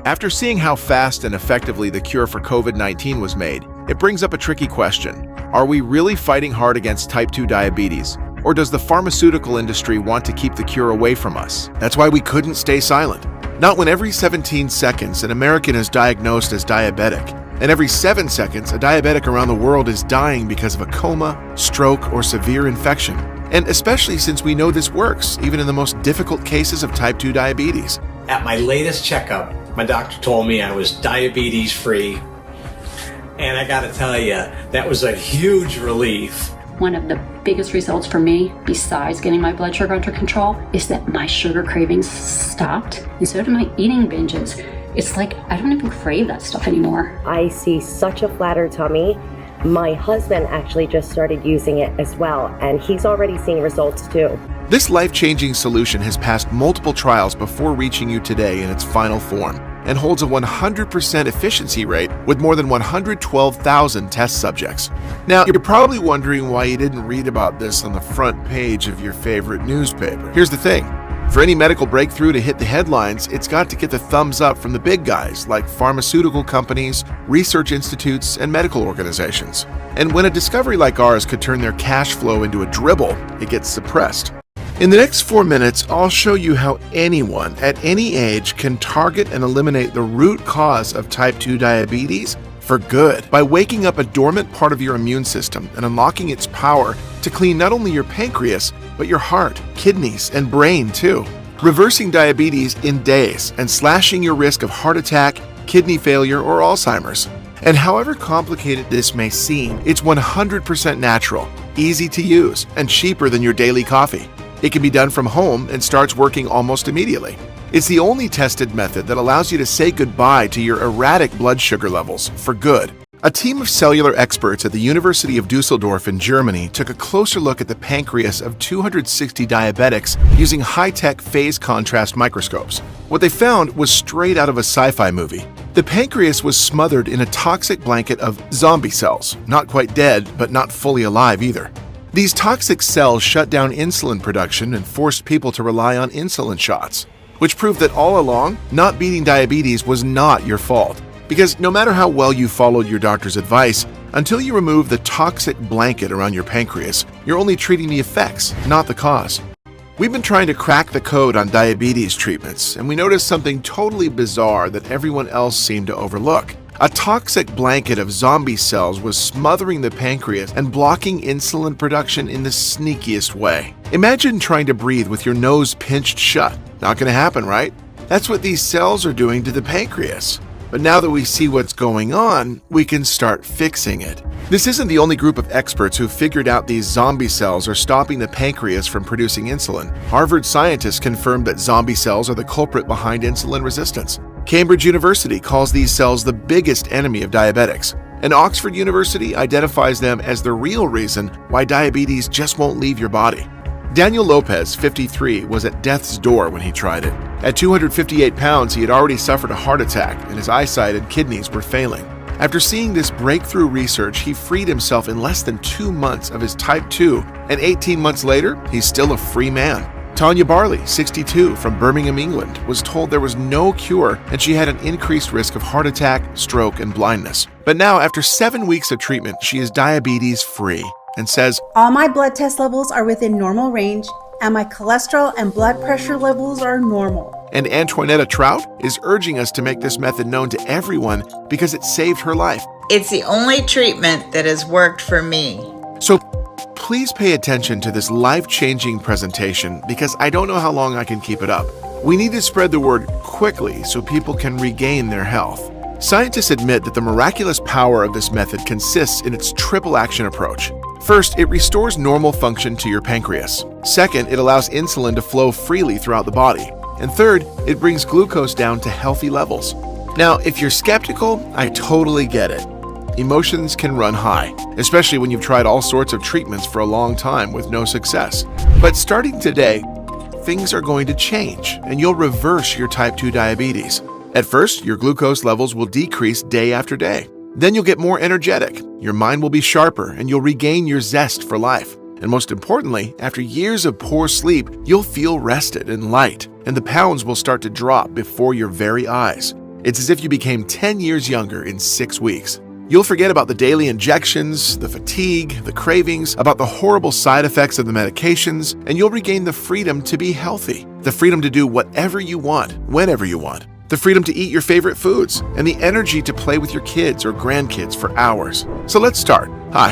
After seeing how fast and effectively the cure for COVID-19 was made, it brings up a tricky question. Are we really fighting hard against type 2 diabetes? Or does the pharmaceutical industry want to keep the cure away from us? That's why we couldn't stay silent. Not when every 17 seconds an American is diagnosed as diabetic, and every 7 seconds a diabetic around the world is dying because of a coma, stroke, or severe infection. And especially since we know this works, even in the most difficult cases of type 2 diabetes. At my latest checkup, my doctor told me I was diabetes-free. And I gotta tell you, that was a huge relief. One of the biggest results for me, besides getting my blood sugar under control, is that my sugar cravings stopped, and so did my eating binges. It's like I don't even crave that stuff anymore. I see such a flatter tummy. My husband actually just started using it as well, and he's already seeing results too. This life-changing solution has passed multiple trials before reaching you today in its final form, and holds a 100% efficiency rate with more than 112,000 test subjects. Now, you're probably wondering why you didn't read about this on the front page of your favorite newspaper. Here's the thing. For any medical breakthrough to hit the headlines, it's got to get the thumbs up from the big guys like pharmaceutical companies, research institutes, and medical organizations. And when a discovery like ours could turn their cash flow into a dribble, it gets suppressed. In the next 4 minutes, I'll show you how anyone at any age can target and eliminate the root cause of type 2 diabetes for good by waking up a dormant part of your immune system and unlocking its power to clean not only your pancreas, but your heart, kidneys, and brain too. Reversing diabetes in days and slashing your risk of heart attack, kidney failure, or Alzheimer's. And however complicated this may seem, it's 100% natural, easy to use, and cheaper than your daily coffee. It can be done from home and starts working almost immediately. It's the only tested method that allows you to say goodbye to your erratic blood sugar levels for good. A team of cellular experts at the University of Dusseldorf in Germany took a closer look at the pancreas of 260 diabetics using high-tech phase contrast microscopes. What they found was straight out of a sci-fi movie. The pancreas was smothered in a toxic blanket of zombie cells, not quite dead, but not fully alive either. These toxic cells shut down insulin production and forced people to rely on insulin shots, which proved that all along, not beating diabetes was not your fault. Because no matter how well you followed your doctor's advice, until you remove the toxic blanket around your pancreas, you're only treating the effects, not the cause. We've been trying to crack the code on diabetes treatments, and we noticed something totally bizarre that everyone else seemed to overlook. A toxic blanket of zombie cells was smothering the pancreas and blocking insulin production in the sneakiest way. Imagine trying to breathe with your nose pinched shut. Not going to happen, right? That's what these cells are doing to the pancreas. But now that we see what's going on, we can start fixing it. This isn't the only group of experts who figured out these zombie cells are stopping the pancreas from producing insulin. Harvard scientists confirmed that zombie cells are the culprit behind insulin resistance. Cambridge University calls these cells the biggest enemy of diabetics, and Oxford University identifies them as the real reason why diabetes just won't leave your body. Daniel Lopez, 53, was at death's door when he tried it. At 258 pounds, he had already suffered a heart attack, and his eyesight and kidneys were failing. After seeing this breakthrough research, he freed himself in less than 2 months of his type 2, and 18 months later, he's still a free man. Tanya Barley, 62, from Birmingham, England, was told there was no cure and she had an increased risk of heart attack, stroke, and blindness. But now, after 7 weeks of treatment, she is diabetes-free and says, "All my blood test levels are within normal range, and my cholesterol and blood pressure levels are normal." And Antoinetta Trout is urging us to make this method known to everyone because it saved her life. It's the only treatment that has worked for me. So please pay attention to this life-changing presentation because I don't know how long I can keep it up. We need to spread the word quickly so people can regain their health. Scientists admit that the miraculous power of this method consists in its triple action approach. First, it restores normal function to your pancreas. Second, it allows insulin to flow freely throughout the body. And third, it brings glucose down to healthy levels. Now, if you're skeptical, I totally get it. Emotions can run high, especially when you've tried all sorts of treatments for a long time with no success. But starting today, things are going to change, and you'll reverse your type 2 diabetes. At first, your glucose levels will decrease day after day. Then you'll get more energetic, your mind will be sharper, and you'll regain your zest for life. And most importantly, after years of poor sleep, you'll feel rested and light, and the pounds will start to drop before your very eyes. It's as if you became 10 years younger in 6 weeks. You'll forget about the daily injections, the fatigue, the cravings, about the horrible side effects of the medications, and you'll regain the freedom to be healthy, the freedom to do whatever you want, whenever you want, the freedom to eat your favorite foods, and the energy to play with your kids or grandkids for hours. So let's start. Hi,